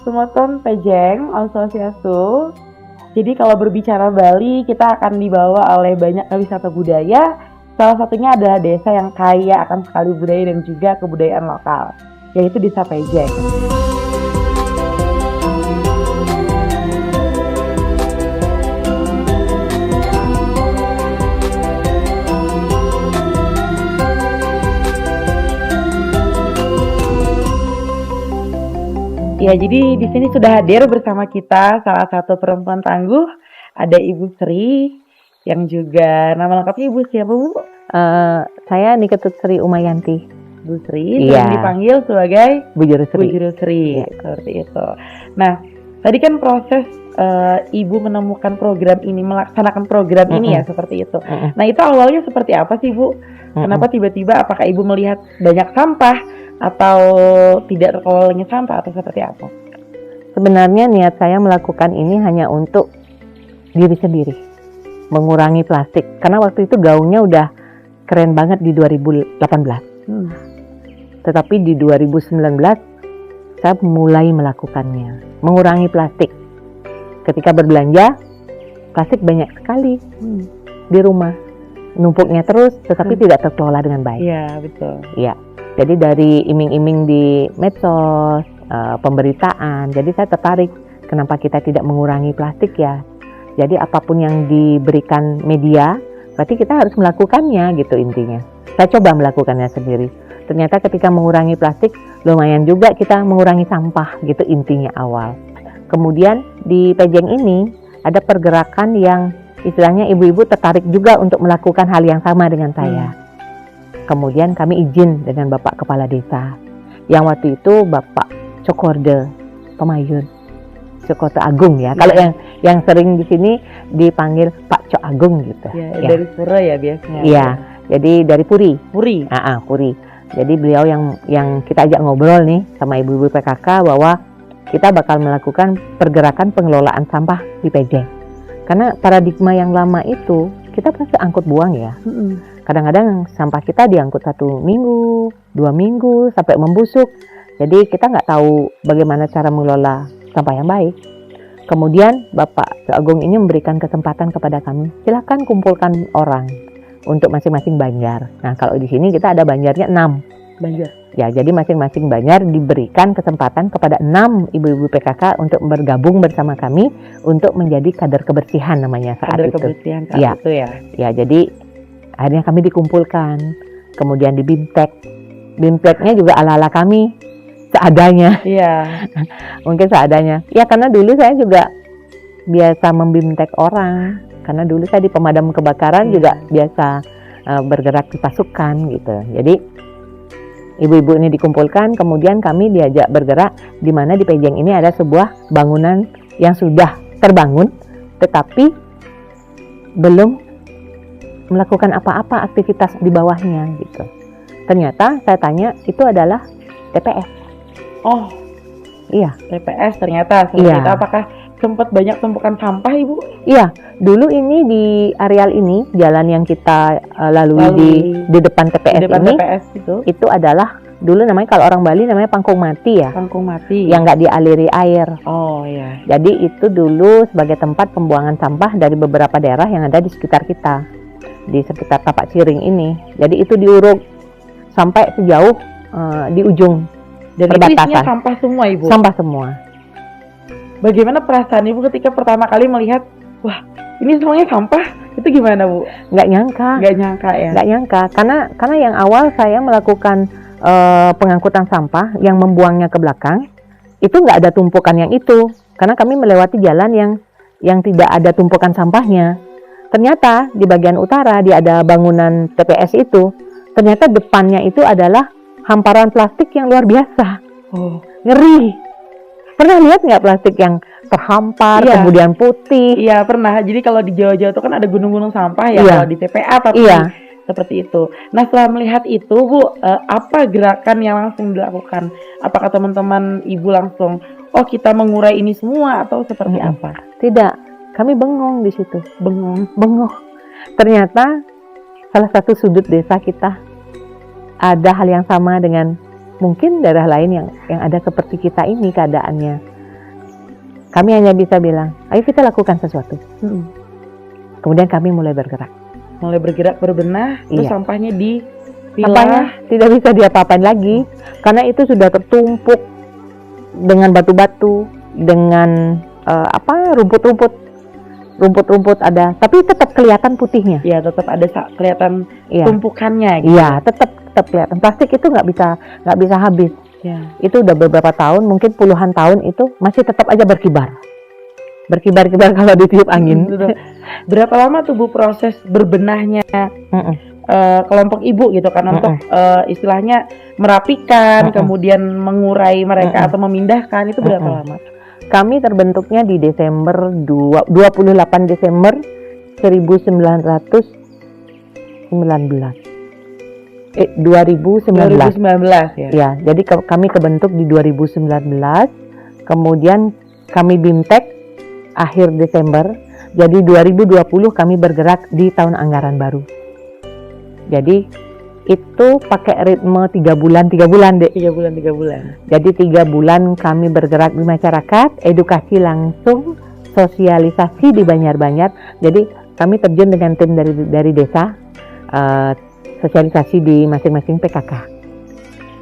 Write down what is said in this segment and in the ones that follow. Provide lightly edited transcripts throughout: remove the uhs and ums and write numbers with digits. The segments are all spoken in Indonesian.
Sumoton Pejeng, Om Swastiastu. Jadi kalau berbicara Bali, kita akan dibawa oleh banyak wisata budaya. Salah satunya adalah desa yang kaya akan sekali budaya dan juga kebudayaan lokal, yaitu Desa Pejeng. Ya, jadi di sini sudah hadir bersama kita salah satu perempuan tangguh, ada Ibu Sri, yang juga nama lengkapnya Ibu siapa, Bu? Saya Niketut Sri Umayanti. Bu Sri, sering dipanggil sebagai Bu Juru Sri. Bu Juru Sri, seperti itu. Nah, tadi kan proses Ibu menemukan program ini, melaksanakan program ini ya, seperti itu. Nah, itu awalnya seperti apa sih, Bu? Kenapa tiba-tiba, apakah Ibu melihat banyak sampah atau tidak terkelolanya sampah atau seperti apa? Sebenarnya niat saya melakukan ini hanya untuk diri sendiri, mengurangi plastik. Karena waktu itu gaungnya udah keren banget di 2018. Tetapi di 2019 saya mulai melakukannya, mengurangi plastik. Ketika berbelanja, plastik banyak sekali di rumah, numpuknya terus, tetapi tidak terkelola dengan baik. Iya, betul. Iya. Jadi dari iming-iming di medsos, pemberitaan, jadi saya tertarik kenapa kita tidak mengurangi plastik ya. Jadi apapun yang diberikan media, berarti kita harus melakukannya gitu intinya. Saya coba melakukannya sendiri. Ternyata ketika mengurangi plastik, lumayan juga kita mengurangi sampah gitu intinya awal. Kemudian di Pejeng ini ada pergerakan yang istilahnya ibu-ibu tertarik juga untuk melakukan hal yang sama dengan saya. Kemudian kami izin dengan Bapak Kepala Desa, yang waktu itu Bapak Cokorde Pemayun, Cokorde Agung ya. Kalau yang sering di sini dipanggil Pak Cok Agung gitu. Ya. Dari Pura ya biasanya. Iya, jadi dari Puri. Puri. Puri. Jadi beliau yang kita ajak ngobrol nih sama ibu-ibu PKK bahwa kita bakal melakukan pergerakan pengelolaan sampah di Pejeng. Karena paradigma yang lama itu kita pasti angkut buang ya. Kadang-kadang sampah kita diangkut 1 minggu, 2 minggu, sampai membusuk. Jadi kita nggak tahu bagaimana cara mengelola sampah yang baik. Kemudian Bapak Agung ini memberikan kesempatan kepada kami, silakan kumpulkan orang untuk masing-masing banjar. Nah kalau di sini kita ada banjarnya 6. Banjar. Ya, jadi masing-masing banjar diberikan kesempatan kepada 6 ibu-ibu PKK untuk bergabung bersama kami untuk menjadi kader kebersihan namanya saat itu. Kader kebersihan saat itu ya. Ya, jadi akhirnya kami dikumpulkan, kemudian di BIMTEK. BIMTEKnya juga ala-ala kami, seadanya. Iya. Mungkin seadanya. Ya karena dulu saya juga biasa membimtek orang. Karena dulu saya di pemadam kebakaran juga biasa bergerak di pasukan gitu. Jadi ibu-ibu ini dikumpulkan, kemudian kami diajak bergerak di mana di Pejeng ini ada sebuah bangunan yang sudah terbangun, tetapi belum melakukan apa-apa aktivitas di bawahnya gitu. Ternyata saya tanya itu adalah TPS. Oh, iya, TPS ternyata. Seperti itu. Apakah sempat banyak tumpukan sampah, Ibu? Iya, dulu ini di areal ini, jalan yang kita lalui di depan TPS di depan ini, TPS itu adalah dulu namanya kalau orang Bali namanya Pangkung Mati ya. Pangkung Mati. Yang nggak dialiri air. Oh iya. Jadi itu dulu sebagai tempat pembuangan sampah dari beberapa daerah yang ada di sekitar kita, di sekitar Tapak Ciring ini. Jadi itu diuruk sampai sejauh di ujung perbatasan. Dan isinya sampah semua, Ibu? Sampah semua. Bagaimana perasaan Ibu ketika pertama kali melihat, wah ini semuanya sampah? Itu gimana, Bu? Nggak nyangka. Nggak nyangka ya? Nggak nyangka, karena yang awal saya melakukan pengangkutan sampah yang membuangnya ke belakang, itu nggak ada tumpukan yang itu. Karena kami melewati jalan yang tidak ada tumpukan sampahnya. Ternyata di bagian utara, di ada bangunan TPS itu, ternyata depannya itu adalah hamparan plastik yang luar biasa. Oh, ngeri. Pernah lihat nggak plastik yang terhampar, kemudian putih? Iya, pernah. Jadi kalau di Jawa-Jawa itu kan ada gunung-gunung sampah ya, kalau di TPA tapi seperti itu. Nah, setelah melihat itu, Bu, apa gerakan yang langsung dilakukan? Apakah teman-teman Ibu langsung, oh kita mengurai ini semua atau seperti apa? Tidak, kami bengong di situ. Bengong. Ternyata salah satu sudut desa kita ada hal yang sama dengan mungkin daerah lain yang ada seperti kita ini keadaannya. Kami hanya bisa bilang, ayo kita lakukan sesuatu. Kemudian kami mulai bergerak. Mulai bergerak berbenah, terus Iya. sampahnya Sampahnya tidak bisa diapa-apain lagi karena itu sudah tertumpuk dengan batu-batu, dengan rumput-rumput ada, tapi tetap kelihatan putihnya. Ya, tetap ada kelihatan Iya, tumpukannya gitu. iya, tetap kelihatan. Plastik itu nggak bisa habis. Ya. Itu udah beberapa tahun, mungkin puluhan tahun itu masih tetap aja berkibar kalau ditiup angin. Betul. Berapa lama tuh Bu proses berbenahnya kelompok ibu gitu kan untuk istilahnya merapikan, kemudian mengurai mereka atau memindahkan, itu berapa lama? Kami terbentuknya di Desember 28 Desember 2019 ya. Ya, jadi kami kebentuk di 2019, kemudian kami BIMTEK akhir Desember, jadi 2020 kami bergerak di tahun anggaran baru. Jadi itu pakai ritme 3 bulan deh. 3 bulan. Jadi 3 bulan kami bergerak di masyarakat, edukasi langsung, sosialisasi di Banjar. Jadi kami terjun dengan tim dari desa, sosialisasi di masing-masing PKK.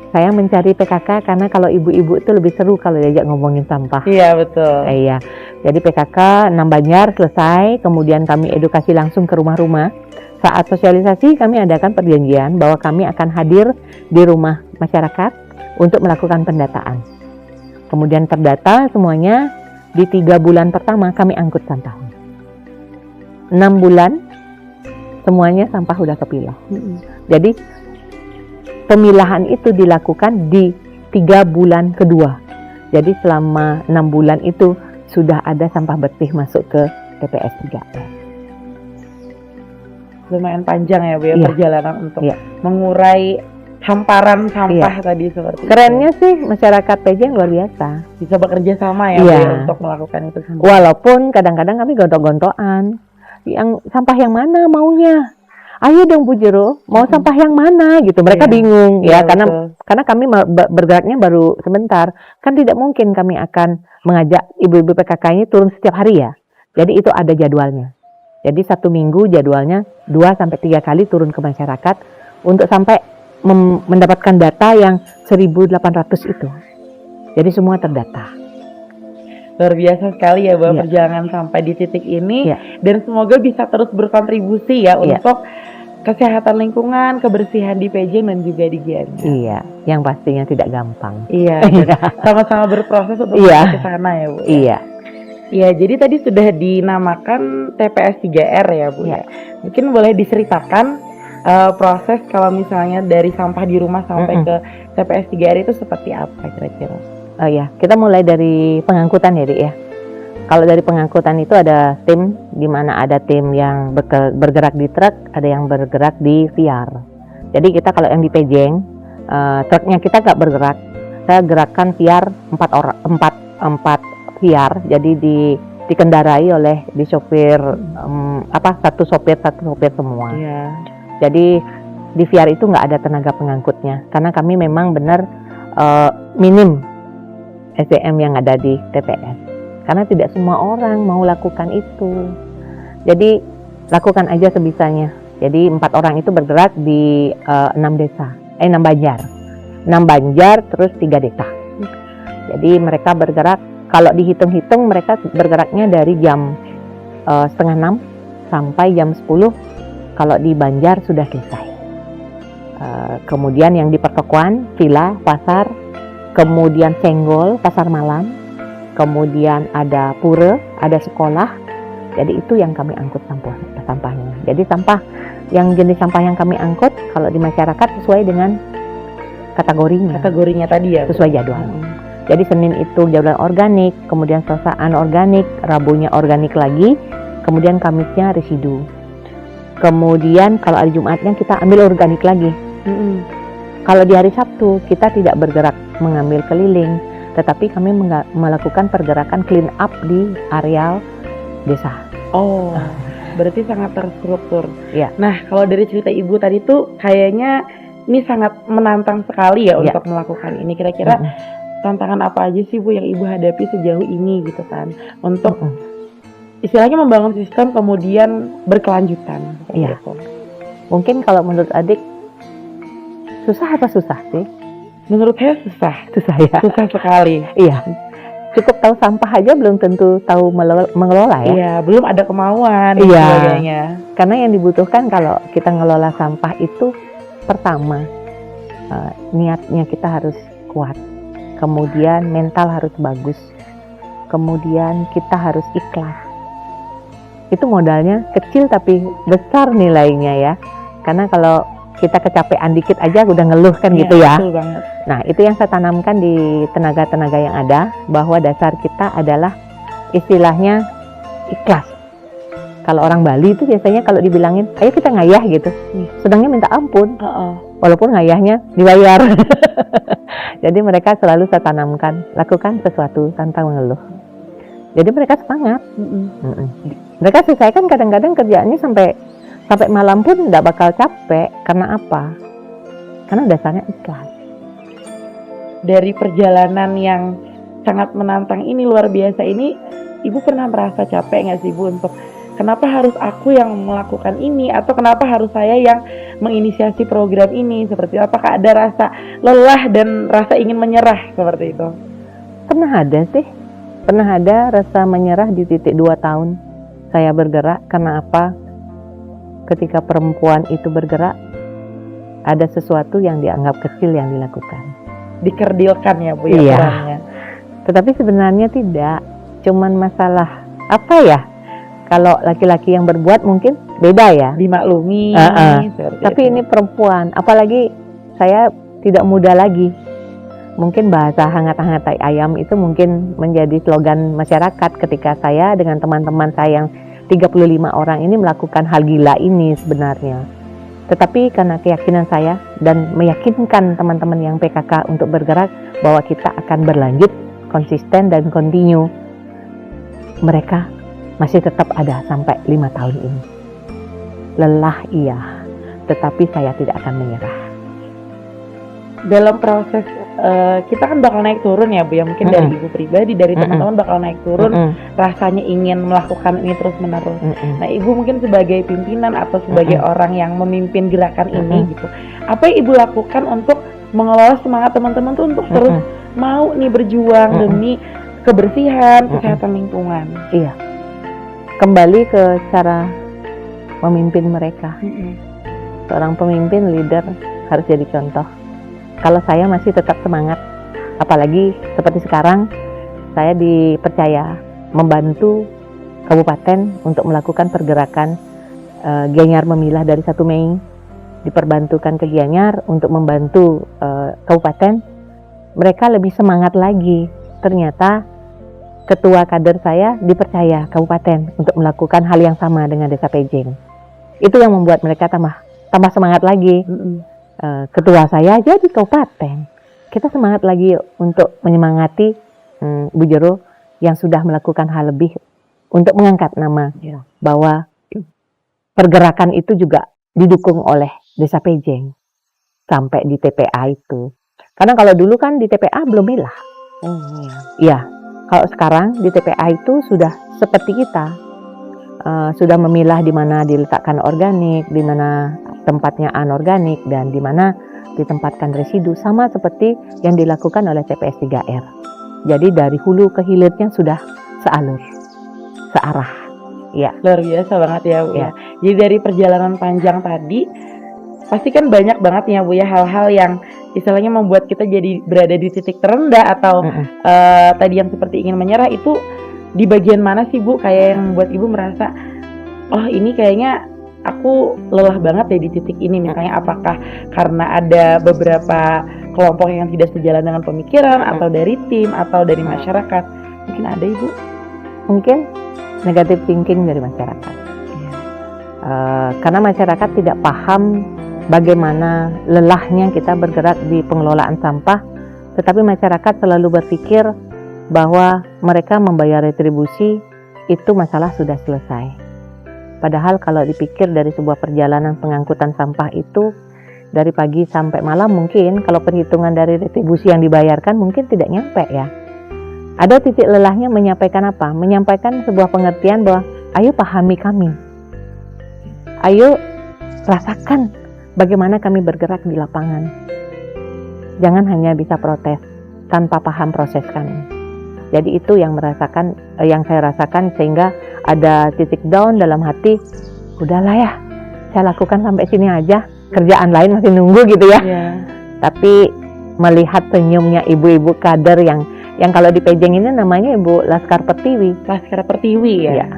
Saya mencari PKK karena kalau ibu-ibu itu lebih seru kalau diajak ngomongin sampah. Iya, betul. Iya. Jadi PKK 6 Banjar selesai, kemudian kami edukasi langsung ke rumah-rumah. Saat sosialisasi kami adakan perjanjian bahwa kami akan hadir di rumah masyarakat untuk melakukan pendataan. Kemudian terdata semuanya, di 3 bulan pertama kami angkut sampah. 6 bulan semuanya sampah udah kepilah. Jadi pemilahan itu dilakukan di 3 bulan kedua. Jadi selama 6 bulan itu sudah ada sampah bersih masuk ke TPS 3R. Lumayan panjang ya Bu ya, Iya. perjalanan untuk Iya. mengurai hamparan sampah tadi seperti Kerennya sih masyarakat Pejeng luar biasa. bisa bekerja sama ya Bu Iya. ya, untuk melakukan itu semua. Walaupun kadang-kadang kami gontok-gontokan. Yang sampah yang mana maunya? Ayo dong Bu Jero, mau sampah yang mana gitu. Mereka Iya. bingung ya, Iya, betul. karena kami bergeraknya baru sebentar. Kan tidak mungkin kami akan mengajak ibu-ibu PKK ini turun setiap hari ya. Jadi itu ada jadwalnya. Jadi 1 minggu jadwalnya 2-3 kali turun ke masyarakat untuk sampai mendapatkan data yang 1.800 itu. Jadi semua terdata. Luar biasa sekali ya Bu Iya. perjalanan sampai di titik ini, Iya. dan semoga bisa terus berkontribusi ya Iya. untuk kesehatan lingkungan, kebersihan di Pejeng dan juga di Gianyar. Iya, yang pastinya tidak gampang. Iya, sama-sama berproses untuk Iya. ke sana ya Bu. Iya. Iya, jadi tadi sudah dinamakan TPS 3R ya Bu ya. Mungkin boleh diceritakan proses kalau misalnya dari sampah di rumah sampai ke TPS 3R itu seperti apa kira-kira? Oh ya, kita mulai dari pengangkutan ya, Dik ya. Kalau dari pengangkutan itu ada tim, di mana ada tim yang bergerak di truk, ada yang bergerak di VR. Jadi kita kalau yang di Pejeng, truknya kita nggak bergerak. Saya gerakkan VR 4 VR, jadi dikendarai oleh sopir satu sopir semua. Iya. Jadi di VR itu nggak ada tenaga pengangkutnya, karena kami memang benar minim SDM yang ada di TPS. Karena tidak semua orang mau lakukan itu. Jadi lakukan aja sebisanya. Jadi 4 orang itu bergerak di 6 Banjar. 6 Banjar terus 3 desa. Jadi mereka bergerak, kalau dihitung-hitung mereka bergeraknya dari jam 5:30 sampai jam 10 kalau di Banjar sudah selesai. Kemudian yang di pertokoan, villa, pasar, kemudian senggol, pasar malam, kemudian ada pura, ada sekolah. Jadi itu yang kami angkut sampahnya. Jadi jenis sampah yang kami angkut kalau di masyarakat sesuai dengan kategorinya tadi ya Bu? sesuai jadwal. Jadi Senin itu jadwal organik, kemudian Selasa anorganik, Rabunya organik lagi, kemudian Kamisnya residu. Kemudian kalau hari Jumatnya kita ambil organik lagi. Kalau di hari Sabtu kita tidak bergerak mengambil keliling, tetapi kami melakukan pergerakan clean up di areal desa. Oh, berarti sangat terstruktur. Iya. Nah, kalau dari cerita Ibu tadi tuh kayaknya ini sangat menantang sekali ya Iya. untuk melakukan ini. Kira-kira tantangan apa aja sih Bu yang Ibu hadapi sejauh ini gitu kan, untuk istilahnya membangun sistem kemudian berkelanjutan. Iya. Gitu. Mungkin kalau menurut adik susah apa susah sih? Menurut saya susah ya. susah sekali. Iya. Cukup tahu sampah aja belum tentu tahu mengelola ya. Iya, belum ada kemauan dan Iya. sebagainya. Karena yang dibutuhkan kalau kita ngelola sampah itu pertama niatnya kita harus kuat. Kemudian mental harus bagus. Kemudian kita harus ikhlas. Itu modalnya kecil tapi besar nilainya ya. Karena kalau kita kecapean dikit aja udah ngeluh kan Iya, gitu ya. betul banget. Nah, itu yang saya tanamkan di tenaga-tenaga yang ada, bahwa dasar kita adalah istilahnya ikhlas. Kalau orang Bali itu biasanya kalau dibilangin, ayo kita ngayah gitu, sedangnya minta ampun, walaupun ngayahnya dibayar. Jadi mereka selalu saya tanamkan, lakukan sesuatu tanpa mengeluh. Jadi mereka semangat. Mereka selesaikan kadang-kadang kerjaannya sampai malam pun tidak bakal capek. Karena apa? Karena dasarnya ikhlas. Dari perjalanan yang sangat menantang ini, luar biasa ini, Ibu pernah merasa capek nggak sih Bu untuk kenapa harus aku yang melakukan ini, atau kenapa harus saya yang menginisiasi program ini, seperti apakah ada rasa lelah dan rasa ingin menyerah seperti itu? Pernah ada sih, pernah ada rasa menyerah di titik 2 tahun saya bergerak. Karena apa? Ketika perempuan itu bergerak, ada sesuatu yang dianggap kecil yang dilakukan. Dikerdilkan ya Bu ya, Iya. perannya. Tetapi sebenarnya tidak, cuman masalah apa ya? Kalau laki-laki yang berbuat mungkin beda ya. Dimaklumi. Tapi ini perempuan, apalagi saya tidak muda lagi. Mungkin bahasa hangat-hangat tai ayam itu mungkin menjadi slogan masyarakat ketika saya dengan teman-teman saya yang 35 orang ini melakukan hal gila ini sebenarnya. Tetapi karena keyakinan saya dan meyakinkan teman-teman yang PKK untuk bergerak bahwa kita akan berlanjut konsisten dan continue, mereka masih tetap ada sampai 5 tahun ini. Lelah iya, tetapi saya tidak akan menyerah. Dalam proses kita kan bakal naik turun ya Bu ya, mungkin dari Ibu pribadi, dari teman-teman bakal naik turun, rasanya ingin melakukan ini terus menerus. Nah Ibu mungkin sebagai pimpinan atau sebagai orang yang memimpin gerakan ini gitu, apa yang Ibu lakukan untuk mengelola semangat teman-teman tuh untuk terus mau nih berjuang demi kebersihan, kesehatan lingkungan? Iya, kembali ke cara memimpin mereka. Seorang pemimpin, leader harus jadi contoh. Kalau saya masih tetap semangat, apalagi seperti sekarang, saya dipercaya membantu kabupaten untuk melakukan pergerakan Gianyar Memilah dari 1 Mei, diperbantukan ke Gianyar untuk membantu kabupaten. Mereka lebih semangat lagi. Ternyata ketua kader saya dipercaya kabupaten untuk melakukan hal yang sama dengan Desa Pejeng. Itu yang membuat mereka tambah semangat lagi. Ketua saya aja di kabupaten, kita semangat lagi untuk menyemangati Bu Jero yang sudah melakukan hal lebih untuk mengangkat nama bahwa pergerakan itu juga didukung oleh Desa Pejeng sampai di TPA itu. Karena kalau dulu kan di TPA belum milah. Iya. Kalau sekarang di TPA itu sudah seperti kita, sudah memilah di mana diletakkan organik, di mana tempatnya anorganik, dan di mana ditempatkan residu, sama seperti yang dilakukan oleh TPS 3R. Jadi dari hulu ke hilirnya sudah sealur, searah. Ya. Luar biasa banget ya Bu ya. Jadi dari perjalanan panjang tadi, pasti kan banyak banget ya Bu ya hal-hal yang istilahnya membuat kita jadi berada di titik terendah atau tadi yang seperti ingin menyerah. Itu di bagian mana sih Bu kayak yang membuat Ibu merasa, oh ini kayaknya aku lelah banget ya di titik ini? Misalnya apakah karena ada beberapa kelompok yang tidak sejalan dengan pemikiran, atau dari tim, atau dari masyarakat? Mungkin ada Ibu? Mungkin negative thinking dari masyarakat. Karena masyarakat tidak paham bagaimana lelahnya kita bergerak di pengelolaan sampah, tetapi masyarakat selalu berpikir bahwa mereka membayar retribusi, itu masalah sudah selesai. Padahal kalau dipikir dari sebuah perjalanan pengangkutan sampah itu dari pagi sampai malam, mungkin kalau perhitungan dari retribusi yang dibayarkan mungkin tidak nyampe ya. Ada titik lelahnya menyampaikan apa? Menyampaikan sebuah pengertian bahwa ayo pahami kami. Ayo rasakan bagaimana kami bergerak di lapangan. Jangan hanya bisa protes tanpa paham proses kami. Jadi itu yang saya rasakan sehingga ada titik down dalam hati. Udahlah ya, saya lakukan sampai sini aja. Kerjaan lain masih nunggu gitu ya. Tapi melihat senyumnya ibu-ibu kader yang kalau di Pejeng ini namanya Ibu Laskar Pertiwi. Laskar Pertiwi ya. Ya.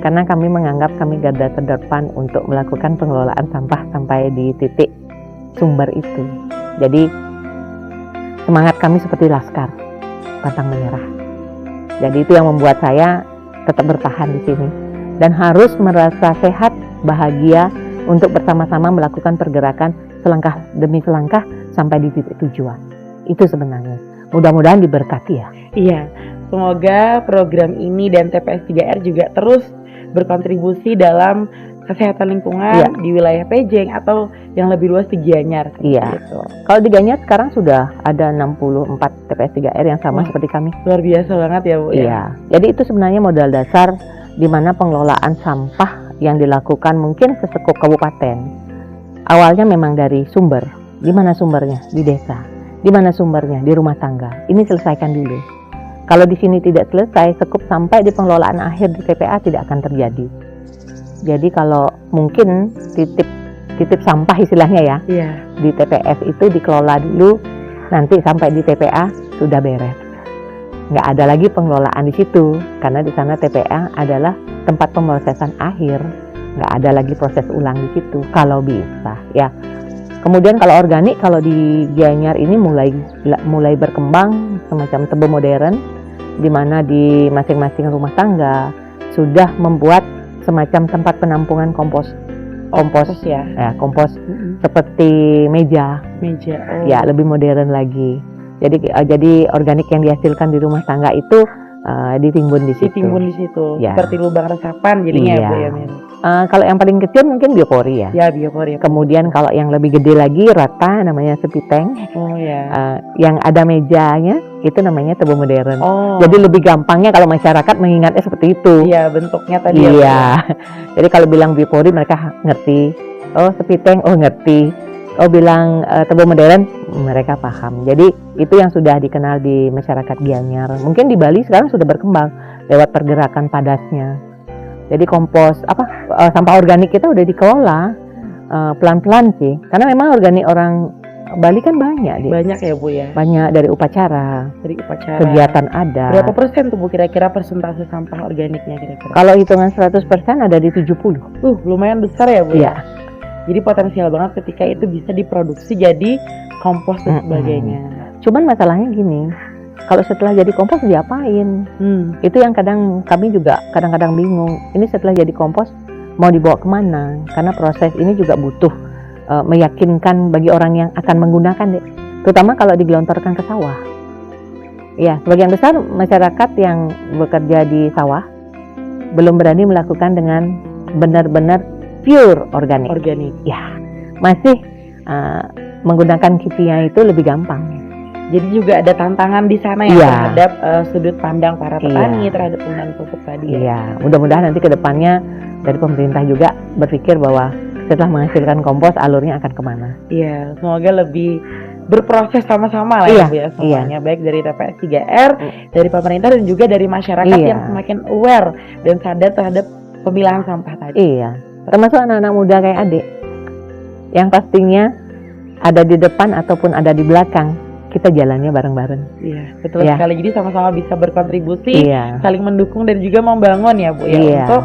Karena kami menganggap kami garda terdepan untuk melakukan pengelolaan sampah sampai di titik sumber itu. Jadi semangat kami seperti Laskar, pantang menyerah. Jadi itu yang membuat saya tetap bertahan di sini dan harus merasa sehat, bahagia untuk bersama-sama melakukan pergerakan selangkah demi selangkah sampai di titik tujuan. Itu sebenarnya. Mudah-mudahan diberkati ya. Iya, semoga program ini dan TPS 3R juga terus berkontribusi dalam kesehatan lingkungan di wilayah Pejeng atau yang lebih luas di Gianyar. Iya. Gitu. Kalau di Gianyar sekarang sudah ada 64 TPS 3R yang sama seperti kami. Luar biasa banget ya Bu. Iya. Jadi itu sebenarnya modal dasar di mana pengelolaan sampah yang dilakukan mungkin sesekup kabupaten. Awalnya memang dari sumber. Di mana sumbernya? Di desa. Di mana sumbernya? Di rumah tangga. Ini selesaikan dulu. Kalau di sini tidak selesai, sekup sampai di pengelolaan akhir di TPA tidak akan terjadi. Jadi kalau mungkin titip sampah istilahnya ya, di TPS itu dikelola dulu, nanti sampai di TPA sudah beres. Nggak ada lagi pengelolaan di situ, karena di sana TPA adalah tempat pemrosesan akhir. Nggak ada lagi proses ulang di situ, kalau bisa ya. Kemudian kalau organik, kalau di Gianyar ini mulai berkembang semacam tebe modern, di mana di masing-masing rumah tangga sudah membuat semacam tempat penampungan kompos seperti meja. Ya, lebih modern lagi. Jadi organik yang dihasilkan di rumah tangga itu ditimbun di situ. Ya. Seperti lubang resapan jadinya ya Bu ya. Kalau yang paling kecil mungkin biopori ya. Ya, biopori. Kemudian kalau yang lebih gede lagi rata namanya sepiteng. Oh ya. Yang ada mejanya itu namanya tebe modern. Jadi lebih gampangnya kalau masyarakat mengingatnya seperti itu. Iya, bentuknya tadi. Iya. Jadi kalau bilang biopori mereka ngerti. Oh, sepiteng, oh ngerti. Oh, bilang tebe modern, mereka paham. Jadi itu yang sudah dikenal di masyarakat Gianyar. Mungkin di Bali sekarang sudah berkembang lewat pergerakan padasnya. Jadi sampah organik kita udah dikelola pelan-pelan sih. Karena memang organik orang Bali kan banyak. Banyak ya Bu ya. Banyak dari upacara. Kegiatan ada. Berapa persen tuh Bu kira-kira persentase sampah organiknya kira-kira? Kalau hitungan 100% ada di 70. Lumayan besar ya Bu ya. Iya. Jadi potensial banget ketika itu bisa diproduksi jadi kompos dan sebagainya. Cuman masalahnya gini. Kalau setelah jadi kompos diapain? Itu yang kami juga kadang-kadang bingung. Ini setelah jadi kompos mau dibawa kemana? Karena proses ini juga butuh meyakinkan bagi orang yang akan menggunakan, terutama kalau digelontorkan ke sawah. Ya, sebagian besar masyarakat yang bekerja di sawah belum berani melakukan dengan benar-benar pure organik. Ya, masih menggunakan kimia itu lebih gampang. Jadi juga ada tantangan di sana ya terhadap sudut pandang para petani terhadap penggunaan pupuk tadi. Iya, mudah-mudahan nanti ke depannya dari pemerintah juga berpikir bahwa setelah menghasilkan kompos alurnya akan kemana. Iya, semoga lebih berproses sama-sama lah ya Bu ya semuanya. Baik dari TPS 3R, dari pemerintah dan juga dari masyarakat yang semakin aware dan sadar terhadap pemilahan sampah tadi. Iya, termasuk anak-anak muda kayak adik yang pastinya ada di depan ataupun ada di belakang. Kita jalannya bareng-bareng. Iya, betul sekali. Jadi sama-sama bisa berkontribusi, saling mendukung dan juga membangun ya Bu ya untuk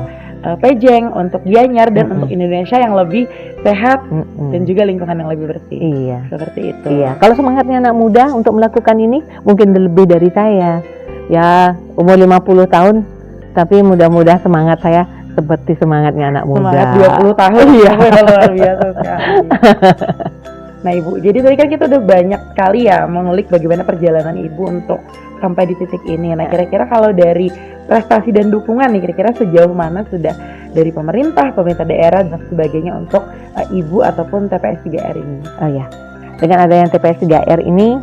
Pejeng, untuk Gianyar dan untuk Indonesia yang lebih sehat dan juga lingkungan yang lebih bersih. Iya. Seperti itu. Iya. Kalau semangatnya anak muda untuk melakukan ini mungkin lebih dari saya. Ya, umur 50 tahun tapi mudah-mudahan semangat saya seperti semangatnya anak muda. Semangat 20 tahun. Iya, luar biasa sekali. Nah Ibu, jadi tadi kan kita udah banyak sekali ya mengulik bagaimana perjalanan Ibu untuk sampai di titik ini. Nah kira-kira kalau dari prestasi dan dukungan nih, kira-kira sejauh mana sudah dari pemerintah daerah dan sebagainya untuk ibu ataupun TPS 3R ini? Oh ya, dengan adanya TPS 3R ini,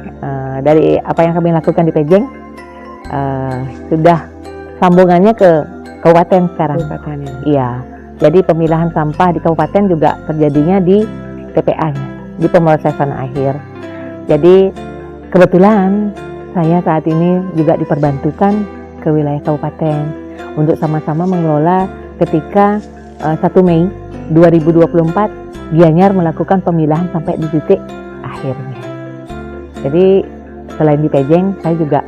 dari apa yang kami lakukan di Pejeng, sudah sambungannya ke kabupaten sekarang. Kabupatennya. Iya, jadi pemilahan sampah di kabupaten juga terjadinya di TPA-nya, di pemrosesan akhir. Jadi kebetulan saya saat ini juga diperbantukan ke wilayah kabupaten untuk sama-sama mengelola ketika 1 Mei 2024 Gianyar melakukan pemilahan sampai di titik akhirnya. Jadi selain di Pejeng, saya juga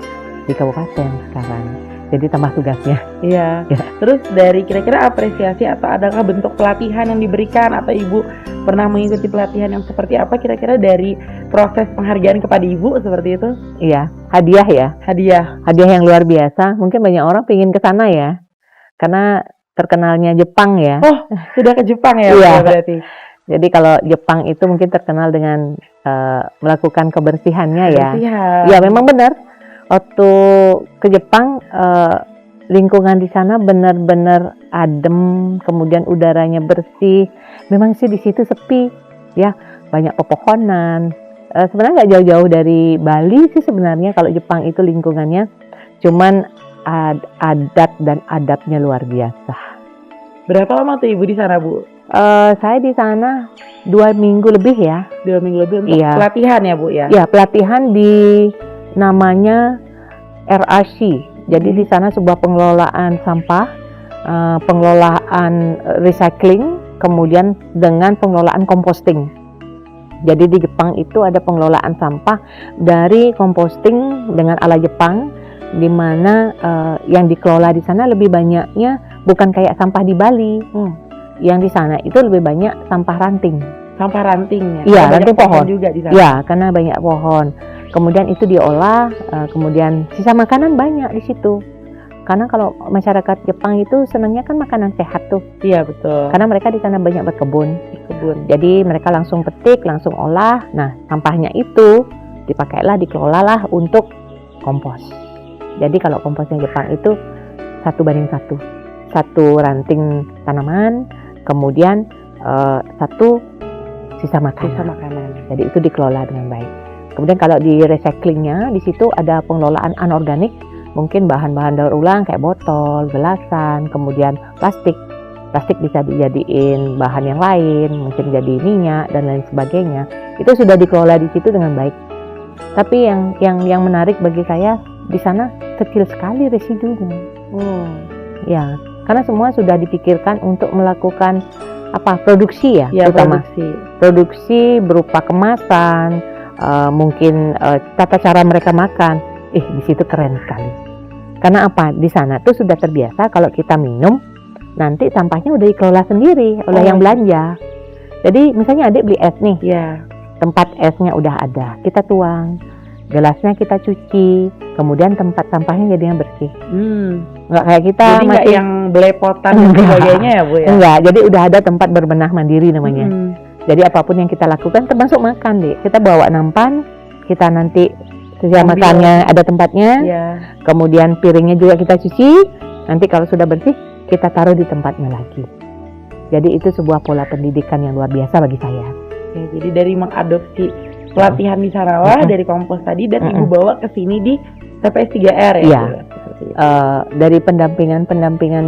di kabupaten sekarang. Jadi tambah tugasnya. Iya. Ya. Terus dari kira-kira apresiasi atau adakah bentuk pelatihan yang diberikan atau ibu pernah mengikuti pelatihan yang seperti apa kira-kira dari proses penghargaan kepada ibu seperti itu? Iya, hadiah ya. Hadiah Yang luar biasa. Mungkin banyak orang pengen ke sana ya. Karena terkenalnya Jepang ya. Oh, sudah ke Jepang ya, Iya. berarti. Jadi kalau Jepang itu mungkin terkenal dengan melakukan kebersihannya ya. Kebersihan. Ya memang benar. Waktu ke Jepang, lingkungan di sana benar-benar adem, kemudian udaranya bersih. Memang sih di situ sepi, ya banyak pepohonan. Sebenarnya nggak jauh-jauh dari Bali sih sebenarnya kalau Jepang itu lingkungannya. Cuman adat dan adabnya luar biasa. Berapa lama tuh ibu di sana, Bu? Saya di sana 2 minggu lebih ya. 2 minggu lebih untuk Iya. pelatihan ya, Bu ya? Ya, pelatihan di namanya RAC. Jadi di sana sebuah pengelolaan sampah, pengelolaan recycling, kemudian dengan pengelolaan composting. Jadi di Jepang itu ada pengelolaan sampah dari composting dengan ala Jepang, di mana yang dikelola di sana lebih banyaknya bukan kayak sampah di Bali. Yang di sana itu lebih banyak sampah ranting. Sampah ranting ya? Iya, Banyak ranting pohon juga di sana. Ya, karena banyak pohon. Kemudian itu diolah, kemudian sisa makanan banyak di situ. Karena kalau masyarakat Jepang itu senangnya kan makanan sehat tuh. Iya, betul. Karena mereka di sana banyak berkebun. Jadi mereka langsung petik, langsung olah. Nah, sampahnya itu dipakailah, dikelolalah untuk kompos. Jadi kalau komposnya Jepang itu 1:1. 1 ranting tanaman, kemudian 1 sisa makanan. Jadi itu dikelola dengan baik. Kemudian kalau di recyclingnya, di situ ada pengelolaan anorganik, mungkin bahan-bahan daur ulang kayak botol, gelasan, kemudian plastik. Plastik bisa dijadiin bahan yang lain, mungkin jadi minyak dan lain sebagainya. Itu sudah dikelola di situ dengan baik. Tapi yang menarik bagi saya di sana kecil sekali residunya. Ya, karena semua sudah dipikirkan untuk melakukan produksi ya, terutama produksi berupa kemasan, mungkin tata cara mereka makan. Di situ keren sekali. Karena di sana tuh sudah terbiasa kalau kita minum, nanti sampahnya udah dikelola sendiri oleh yang belanja. Jadi misalnya adik beli es nih, tempat esnya udah ada, kita tuang, gelasnya kita cuci, kemudian tempat sampahnya jadinya bersih. Nggak kayak kita jadi nggak yang belepotan dan sebagainya ya, Bu ya? Enggak, jadi udah ada tempat berbenah mandiri namanya. Jadi apapun yang kita lakukan termasuk makan deh, kita bawa nampan, kita nanti sisa makannya ada tempatnya, kemudian piringnya juga kita cuci, nanti kalau sudah bersih kita taruh di tempatnya lagi. Jadi itu sebuah pola pendidikan yang luar biasa bagi saya. Jadi dari mengadopsi pelatihan di Sarawak dari kompos tadi dan ibu bawa ke sini di TPS 3R ya? Iya. Dari pendampingan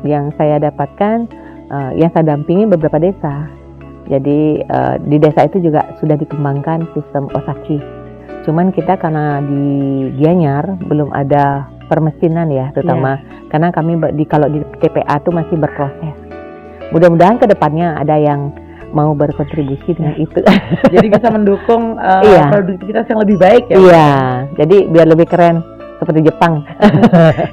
yang saya dapatkan, yang saya dampingi beberapa desa. Jadi di desa itu juga sudah dikembangkan sistem Osaki. Cuman kita karena di Gianyar belum ada permesinan ya, terutama karena kami kalau di TPA itu masih berproses. Mudah-mudahan ke depannya ada yang mau berkontribusi dengan itu. Jadi bisa mendukung produktivitas yang lebih baik ya? Iya, jadi biar lebih keren seperti Jepang.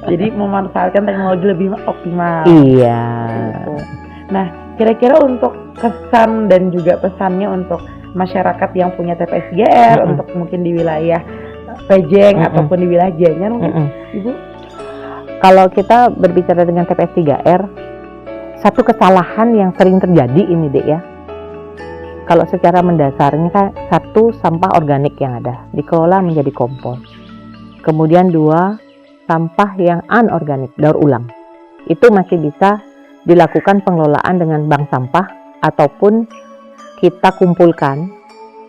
Jadi memanfaatkan teknologi lebih optimal. Iya. Gitu. Nah, kira-kira untuk kesan dan juga pesannya untuk masyarakat yang punya TPS 3R, untuk mungkin di wilayah Pejeng ataupun di wilayah Gianyar mungkin, Ibu? Kalau kita berbicara dengan TPS 3R, satu kesalahan yang sering terjadi ini Dek ya. Kalau secara mendasarnya kan 1, sampah organik yang ada dikelola menjadi kompos. Kemudian 2, sampah yang anorganik, daur ulang. Itu masih bisa dilakukan pengelolaan dengan bank sampah ataupun kita kumpulkan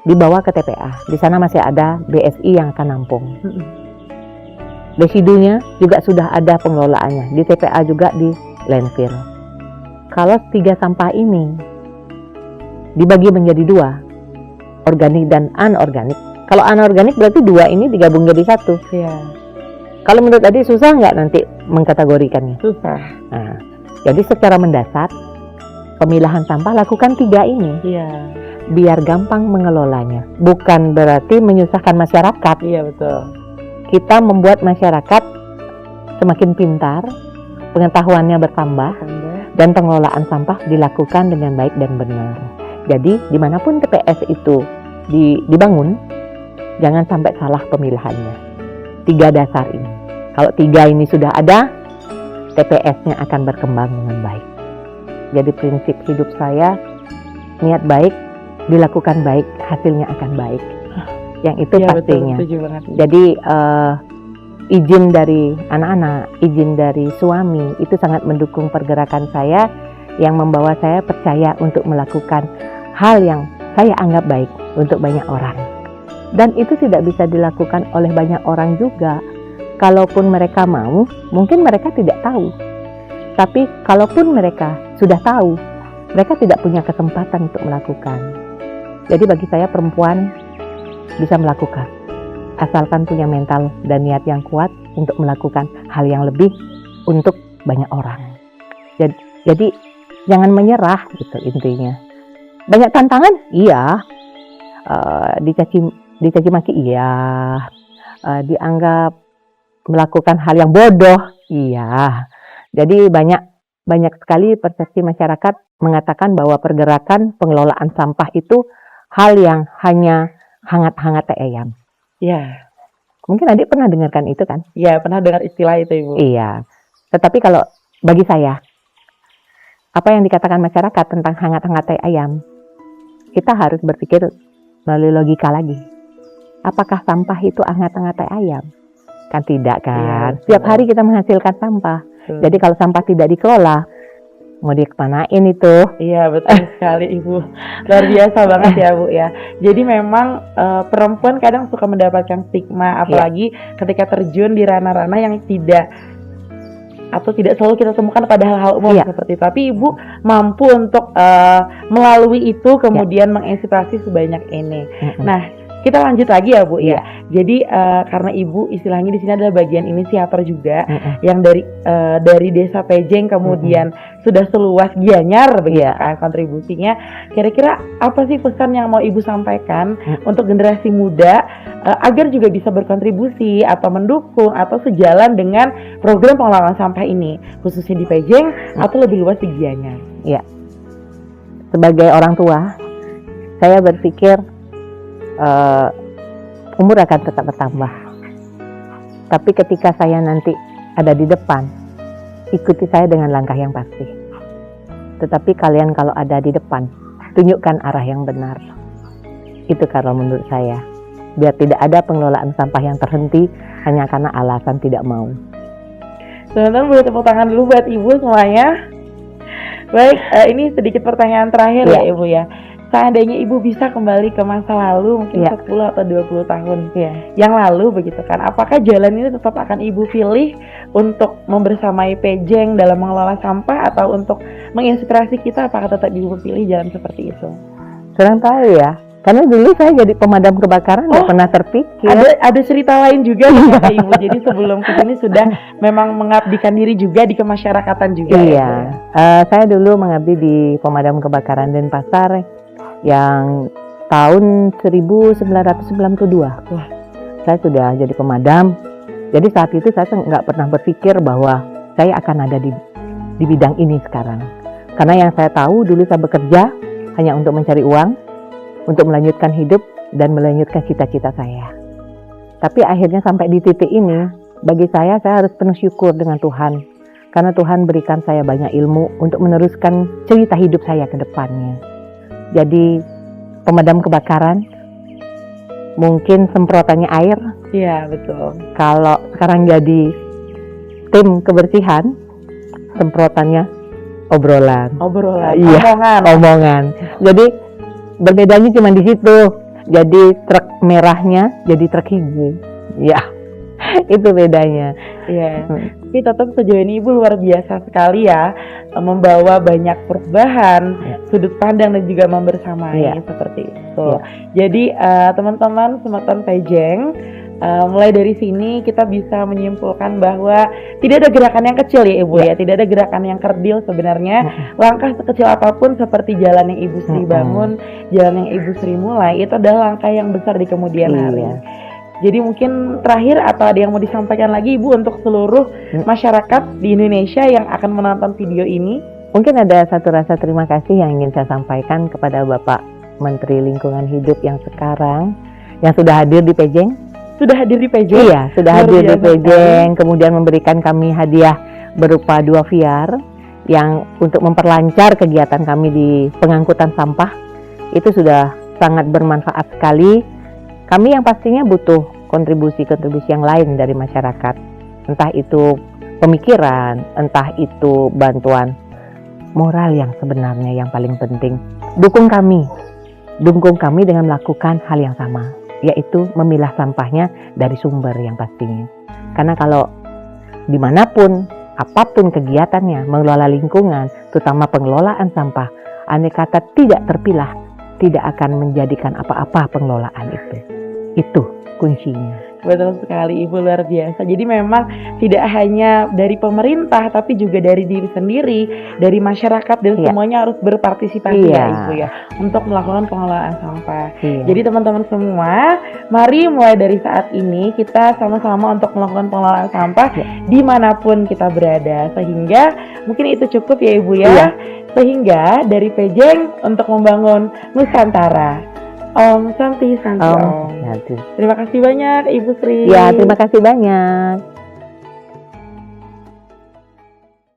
dibawa ke TPA. Di sana masih ada BSI yang akan nampung. Residunya juga sudah ada pengelolaannya di TPA juga di landfill. Kalau 3 sampah ini dibagi menjadi 2, organik dan anorganik. Kalau anorganik berarti 2 ini digabung jadi 1. Iya. Kalau menurut Adik susah nggak nanti mengkategorikannya? Susah. Nah, jadi secara mendasar pemilahan sampah lakukan 3 ini Iya. biar gampang mengelolanya. Bukan berarti menyusahkan masyarakat. Iya, betul. Kita membuat masyarakat semakin pintar, pengetahuannya bertambah, dan pengelolaan sampah dilakukan dengan baik dan benar. Jadi dimanapun TPS itu dibangun, jangan sampai salah pemilahannya. 3 dasar ini. Kalau 3 ini sudah ada, TPS-nya akan berkembang dengan baik. Jadi prinsip hidup saya, niat baik, dilakukan baik, hasilnya akan baik. Yang itu Iya, pastinya. betul, setuju banget. Jadi izin dari anak-anak, izin dari suami itu sangat mendukung pergerakan saya yang membawa saya percaya untuk melakukan hal yang saya anggap baik untuk banyak orang. Dan itu tidak bisa dilakukan oleh banyak orang juga. Kalaupun mereka mau, mungkin mereka tidak tahu. Tapi kalaupun mereka sudah tahu, mereka tidak punya kesempatan untuk melakukan. Jadi bagi saya perempuan bisa melakukan, asalkan punya mental dan niat yang kuat untuk melakukan hal yang lebih untuk banyak orang. Jadi jangan menyerah gitu intinya. Banyak tantangan, iya. Dicaci maki, iya. Dianggap melakukan hal yang bodoh, iya. Jadi banyak sekali persepsi masyarakat mengatakan bahwa pergerakan pengelolaan sampah itu hal yang hanya hangat-hangat teh ayam. Iya. Mungkin Adik pernah dengarkan itu kan? Iya, pernah dengar istilah itu, Ibu. Iya. Tetapi kalau bagi saya, apa yang dikatakan masyarakat tentang hangat-hangat teh ayam, kita harus berpikir melalui logika lagi. Apakah sampah itu hangat-hangat teh ayam? Kan tidak kan? Iya, Setiap hari kita menghasilkan sampah. Betul. Jadi kalau sampah tidak dikelola, mau dikemanain itu? Iya, betul sekali, Ibu. Luar biasa banget ya, Bu ya. Jadi memang perempuan kadang suka mendapatkan stigma, apalagi ketika terjun di ranah-ranah yang tidak selalu kita temukan pada hal-hal umum seperti itu. Tapi Ibu mampu untuk melalui itu kemudian menginspirasi sebanyak ini. Nah, kita lanjut lagi ya, Bu ya. Jadi karena Ibu istilahnya di sini adalah bagian inisiator juga yang dari Desa Pejeng kemudian sudah seluas Gianyar begitu kan kontribusinya. Kira-kira apa sih pesan yang mau Ibu sampaikan untuk generasi muda agar juga bisa berkontribusi atau mendukung atau sejalan dengan program pengelolaan sampah ini, khususnya di Pejeng atau lebih luas di Gianyar? Iya. Sebagai orang tua, saya berpikir umur akan tetap bertambah. Tapi ketika saya nanti ada di depan, ikuti saya dengan langkah yang pasti. Tetapi kalian kalau ada di depan, tunjukkan arah yang benar. Itu kalau menurut saya. Biar tidak ada pengelolaan sampah yang terhenti hanya karena alasan tidak mau. Teman-teman boleh tepuk tangan dulu buat Ibu semuanya. Baik, ini sedikit pertanyaan terakhir ya Ibu ya. Seandainya Ibu bisa kembali ke masa lalu mungkin 10 atau 20 tahun yang lalu begitu kan, apakah jalan ini tetap akan Ibu pilih untuk membersamai Pejeng dalam mengelola sampah atau untuk menginspirasi kita, apakah tetap Ibu pilih jalan seperti itu? Kurang tahu ya, karena dulu saya jadi pemadam kebakaran nggak pernah terpikir. Ada cerita lain juga nih kata Ibu, jadi sebelum kesini sudah memang mengabdikan diri juga di kemasyarakatan juga. Iya, saya dulu mengabdi di pemadam kebakaran Denpasar yang tahun 1992. Wah. Saya sudah jadi pemadam. Jadi saat itu saya nggak pernah berpikir bahwa saya akan ada di bidang ini sekarang. Karena yang saya tahu dulu saya bekerja hanya untuk mencari uang, untuk melanjutkan hidup dan melanjutkan cita-cita saya. Tapi akhirnya sampai di titik ini, bagi saya harus penuh syukur dengan Tuhan. Karena Tuhan berikan saya banyak ilmu untuk meneruskan cerita hidup saya ke depannya. Jadi pemadam kebakaran mungkin semprotannya air. Iya, betul. Kalau sekarang jadi tim kebersihan, semprotannya obrolan, Iya. omongan. omongan. Jadi berbedanya cuma di situ. Jadi truk merahnya jadi truk hijau. Ya, itu bedanya. Iya. Tapi tetap sejauh ini Ibu luar biasa sekali ya, membawa banyak perubahan, Ya. sudut pandang dan juga membersamai Ya. seperti itu. Ya. Jadi teman-teman Semeton Pejeng, mulai dari sini kita bisa menyimpulkan bahwa tidak ada gerakan yang kecil ya Ibu ya, tidak ada gerakan yang kerdil sebenarnya. Langkah sekecil apapun seperti jalan yang Ibu Sri bangun, jalan yang Ibu Sri mulai, itu adalah langkah yang besar di kemudian hari. Iya. Jadi mungkin terakhir atau ada yang mau disampaikan lagi Ibu untuk seluruh masyarakat di Indonesia yang akan menonton video ini? Mungkin ada satu rasa terima kasih yang ingin saya sampaikan kepada Bapak Menteri Lingkungan Hidup yang sekarang, yang sudah hadir di Pejeng. Sudah hadir di Pejeng? Iya, sudah Luar hadir di biasa Pejeng, kemudian memberikan kami hadiah berupa 2 VR yang untuk memperlancar kegiatan kami di pengangkutan sampah. Itu sudah sangat bermanfaat sekali. Kami yang pastinya butuh kontribusi-kontribusi yang lain dari masyarakat. Entah itu pemikiran, entah itu bantuan moral yang sebenarnya yang paling penting. Dukung kami dengan melakukan hal yang sama, yaitu memilah sampahnya dari sumber yang pastinya. Karena kalau dimanapun, apapun kegiatannya, mengelola lingkungan, terutama pengelolaan sampah, andai kata tidak terpilah, tidak akan menjadikan apa-apa pengelolaan itu. Itu kuncinya. Betul sekali Ibu, luar biasa. Jadi memang tidak hanya dari pemerintah tapi juga dari diri sendiri, dari masyarakat dan Iya. semuanya harus berpartisipasi Iya. ya Ibu ya untuk melakukan pengelolaan sampah. Iya. Jadi teman-teman semua, mari mulai dari saat ini kita sama-sama untuk melakukan pengelolaan sampah dimanapun kita berada. Sehingga mungkin itu cukup ya Ibu ya. Iya. Sehingga dari Pejeng untuk membangun Nusantara. Om Santi Santi Om. Nanti. Terima kasih banyak Ibu Sri. Ya, terima kasih banyak.